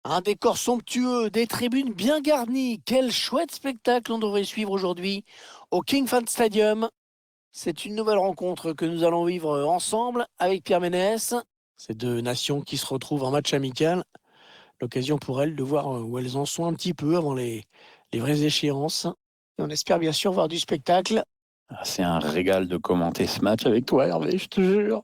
Un décor somptueux, des tribunes bien garnies. Quel chouette spectacle on devrait suivre aujourd'hui au King Fahd Stadium. C'est une nouvelle rencontre que nous allons vivre ensemble avec Pierre Ménès. Ces deux nations qui se retrouvent en match amical. L'occasion pour elles de voir où elles en sont un petit peu avant les vraies échéances. Et on espère bien sûr voir du spectacle. Ah, c'est un régal de commenter ce match avec toi, Hervé, je te jure.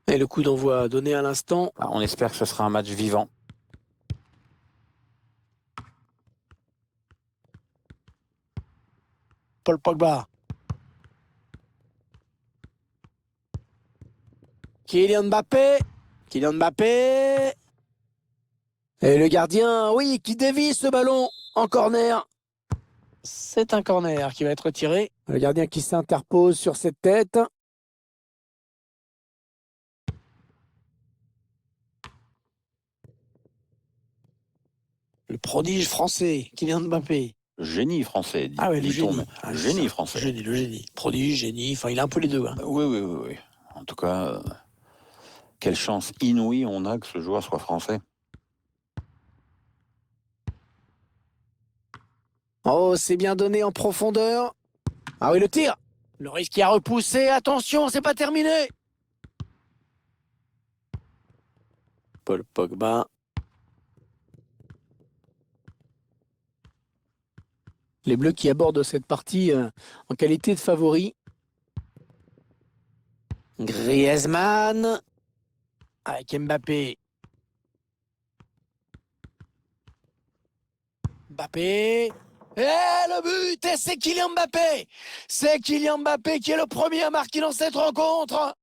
Et le coup d'envoi donné à l'instant. Ah, on espère que ce sera un match vivant. Paul Pogba. Kylian Mbappé. Kylian Mbappé. Et le gardien, oui, qui dévie ce ballon en corner. C'est un corner qui va être tiré. Le gardien qui s'interpose sur cette tête. Le prodige français, Kylian Mbappé. Génie français, Ah ouais, le dit-on. génie. Ah, Génie français. Le génie. Prodige, génie, enfin il a un peu les deux. Hein. Oui. En tout cas, quelle chance inouïe on a que ce joueur soit français. Oh, c'est bien donné en profondeur. Ah oui, le tir. Le risque qui a repoussé. Attention, c'est pas terminé. Paul Pogba. Les Bleus qui abordent cette partie en qualité de favori. Griezmann. Avec Mbappé. Mbappé. Et le but, et c'est Kylian Mbappé. C'est Kylian Mbappé qui est le premier à marquer dans cette rencontre.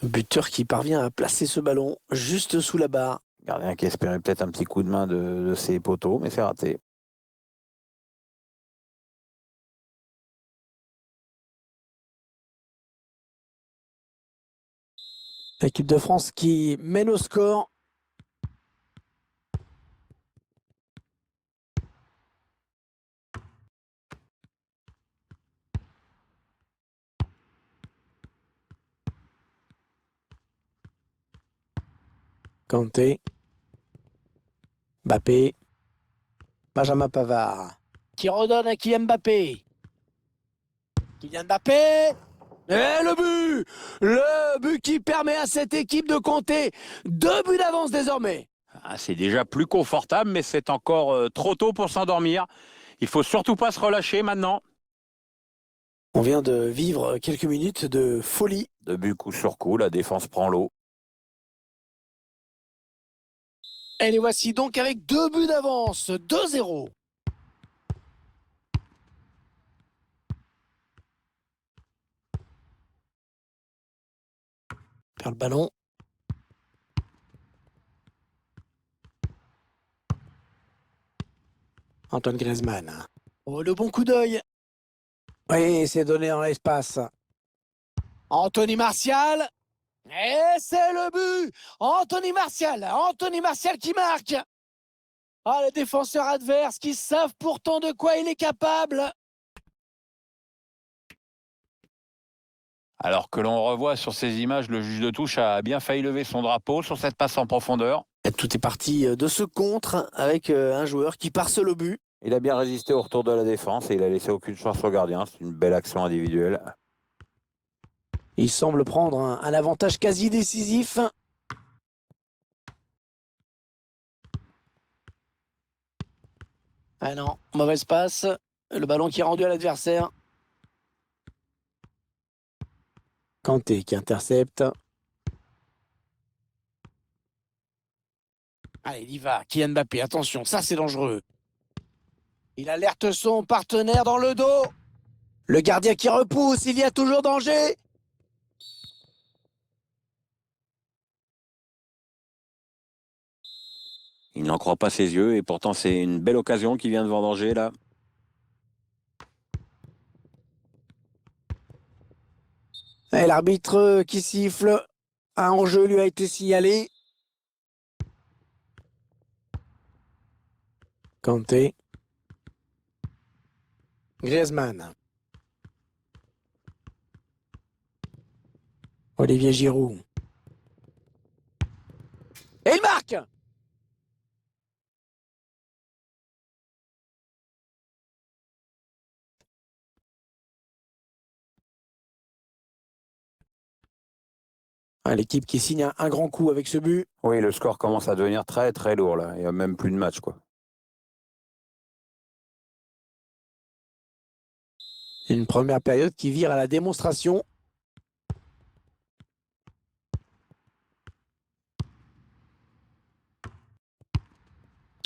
Le buteur qui parvient à placer ce ballon juste sous la barre. Gardien qui espérait peut-être un petit coup de main de ses poteaux, mais c'est raté. L'équipe de France qui mène au score. Kanté. Mbappé. Benjamin Pavard. Qui redonne à Kylian Mbappé. Kylian Mbappé. Et le but. Le but qui permet à cette équipe de compter 2 buts d'avance désormais. Ah, c'est déjà plus confortable, mais c'est encore trop tôt pour s'endormir. Il faut surtout pas se relâcher maintenant. On vient de vivre quelques minutes de folie. De but coup sur coup, la défense prend l'eau. Et les voici donc avec 2 buts d'avance, 2-0. Perd le ballon. Antoine Griezmann. Oh, le bon coup d'œil. Oui, c'est donné dans l'espace. Anthony Martial. Et c'est le but. Anthony Martial qui marque. Ah, les défenseurs adverses qui savent pourtant de quoi il est capable. Alors que l'on revoit sur ces images, le juge de touche a bien failli lever son drapeau sur cette passe en profondeur. Tout est parti de ce contre avec un joueur qui part seul au but. Il a bien résisté au retour de la défense et il a laissé aucune chance au gardien. C'est une belle action individuelle. Il semble prendre un avantage quasi décisif. Ah non, mauvaise passe. Le ballon qui est rendu à l'adversaire. Kanté qui intercepte. Allez, il y va. Kylian Mbappé, attention, ça c'est dangereux. Il alerte son partenaire dans le dos. Le gardien qui repousse, il y a toujours danger. Il n'en croit pas ses yeux et pourtant c'est une belle occasion qui vient de vendanger là. Et l'arbitre qui siffle. Un enjeu lui a été signalé. Kanté. Griezmann. Olivier Giroud. Et il marque! L'équipe qui signe un grand coup avec ce but. Oui, le score commence à devenir très très lourd là. Il n'y a même plus de match quoi. Une première période qui vire à la démonstration.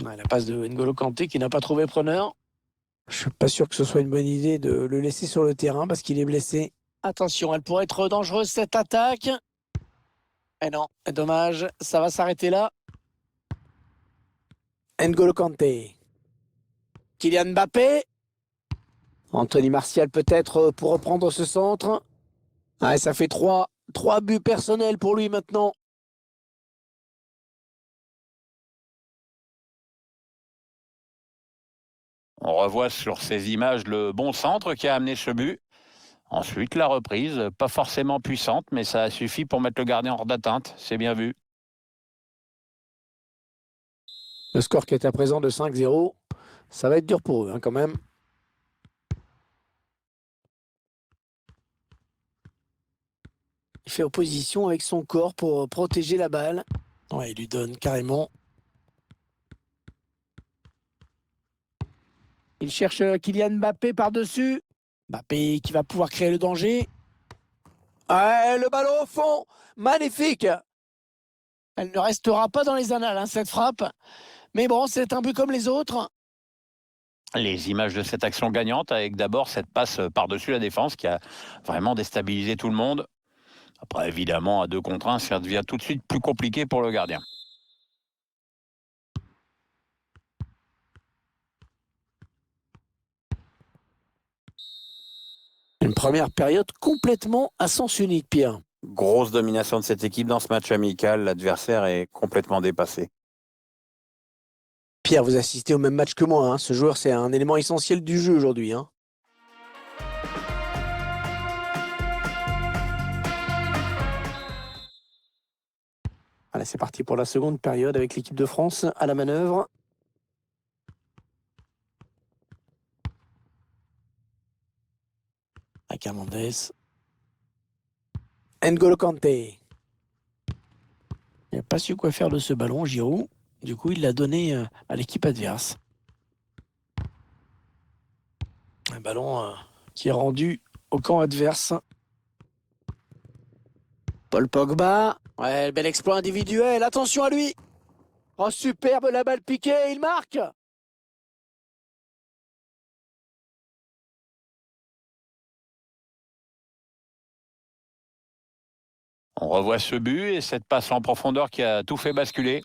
La passe de N'Golo Kanté qui n'a pas trouvé preneur. Je suis pas sûr que ce soit une bonne idée de le laisser sur le terrain parce qu'il est blessé. Attention, elle pourrait être dangereuse cette attaque. Eh non, dommage, ça va s'arrêter là. N'Golo Kanté. Kylian Mbappé. Anthony Martial peut-être pour reprendre ce centre. Ah, ça fait 3 buts personnels pour lui maintenant. On revoit sur ces images le bon centre qui a amené ce but. Ensuite, la reprise, pas forcément puissante, mais ça a suffi pour mettre le gardien hors d'atteinte. C'est bien vu. Le score qui est à présent de 5-0. Ça va être dur pour eux quand même. Il fait opposition avec son corps pour protéger la balle. Ouais, il lui donne carrément. Il cherche Kylian Mbappé par-dessus. Mbappé qui va pouvoir créer le danger. Ouais, le ballon au fond. Magnifique. Elle ne restera pas dans les annales, cette frappe. Mais bon, c'est un but comme les autres. Les images de cette action gagnante avec d'abord cette passe par-dessus la défense qui a vraiment déstabilisé tout le monde. Après, évidemment, à 2 contre 1, ça devient tout de suite plus compliqué pour le gardien. Une première période complètement à sens unique, Pierre. Grosse domination de cette équipe dans ce match amical. L'adversaire est complètement dépassé. Pierre, vous assistez au même match que moi. Ce joueur, c'est un élément essentiel du jeu aujourd'hui. Allez, c'est parti pour la seconde période avec l'équipe de France à la manœuvre. Avec Hernandez. N'Golo Kanté. Il n'a pas su quoi faire de ce ballon, Giroud. Du coup, il l'a donné à l'équipe adverse. Un ballon qui est rendu au camp adverse. Paul Pogba. Ouais, bel exploit individuel. Attention à lui. Oh, superbe la balle piquée. Il marque. On revoit ce but et cette passe en profondeur qui a tout fait basculer.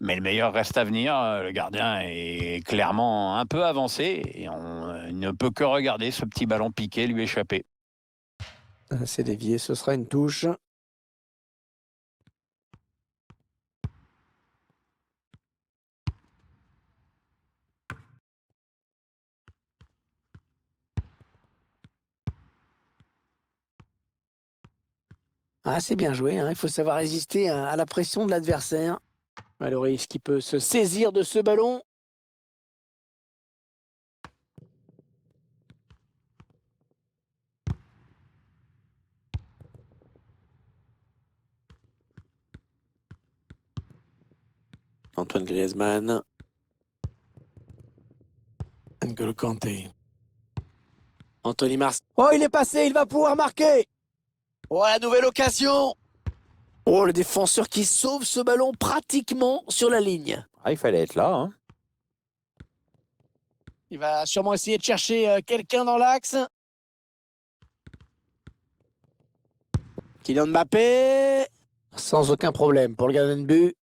Mais le meilleur reste à venir. Le gardien est clairement un peu avancé et on ne peut que regarder ce petit ballon piqué lui échapper. C'est dévié, ce sera une touche. Ah, c'est bien joué. Il faut savoir résister à la pression de l'adversaire. Lloris qui peut se saisir de ce ballon. Antoine Griezmann. N'Golo Kanté. Anthony Martial. Oh, il est passé, il va pouvoir marquer. Oh, la nouvelle occasion. Oh, le défenseur qui sauve ce ballon pratiquement sur la ligne. Ah, il fallait être là. Il va sûrement essayer de chercher quelqu'un dans l'axe. Kylian Mbappé. Sans aucun problème pour le gardien de but.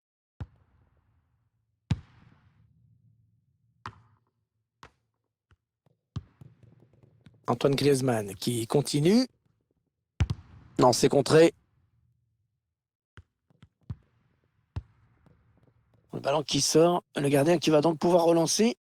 Antoine Griezmann qui continue. Non, c'est contré. Le ballon qui sort. Le gardien qui va donc pouvoir relancer.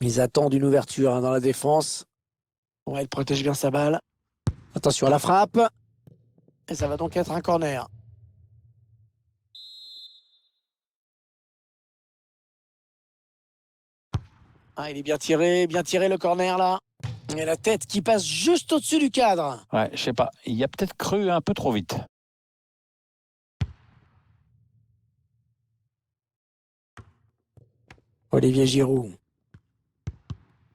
Ils attendent une ouverture dans la défense. Ouais, il protège bien sa balle. Attention à la frappe. Et ça va donc être un corner. Ah, il est bien tiré le corner là. Et la tête qui passe juste au-dessus du cadre. Ouais, je sais pas. Il a peut-être cru un peu trop vite. Olivier Giroud.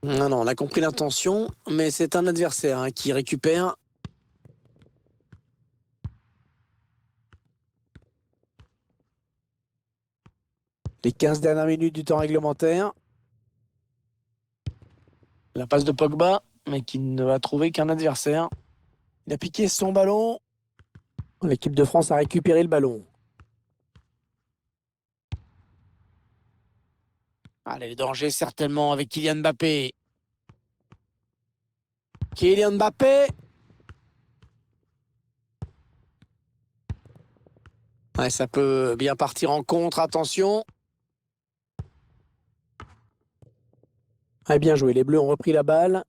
Non, non, on a compris l'intention, mais c'est un adversaire qui récupère. Les 15 dernières minutes du temps réglementaire. La passe de Pogba, mais qui ne va trouver qu'un adversaire. Il a piqué son ballon. L'équipe de France a récupéré le ballon. Allez, le danger certainement avec Kylian Mbappé. Kylian Mbappé. Ouais, ça peut bien partir en contre, attention. Ah, bien joué, les Bleus ont repris la balle.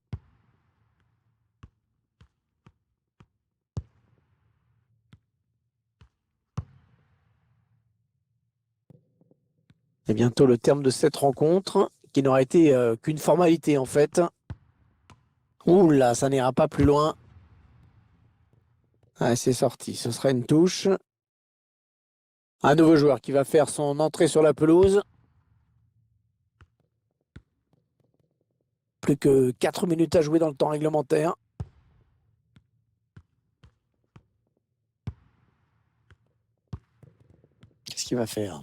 C'est bientôt le terme de cette rencontre, qui n'aura été qu'une formalité en fait. Ouh là, ça n'ira pas plus loin. Ah, c'est sorti, ce sera une touche. Un nouveau joueur qui va faire son entrée sur la pelouse. Plus que 4 minutes à jouer dans le temps réglementaire. Qu'est-ce qu'il va faire?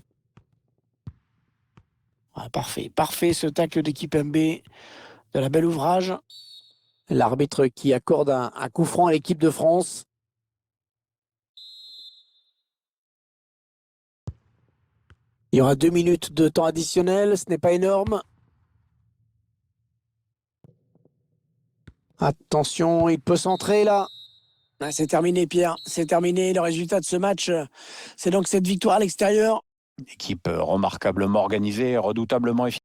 Ah, parfait, parfait ce tacle d'équipe MB de la belle ouvrage. L'arbitre qui accorde un coup franc à l'équipe de France. Il y aura 2 minutes de temps additionnel, ce n'est pas énorme. Attention, il peut centrer là. Ah, c'est terminé, Pierre. C'est terminé. Le résultat de ce match, c'est donc cette victoire à l'extérieur. Équipe remarquablement organisée, redoutablement efficace.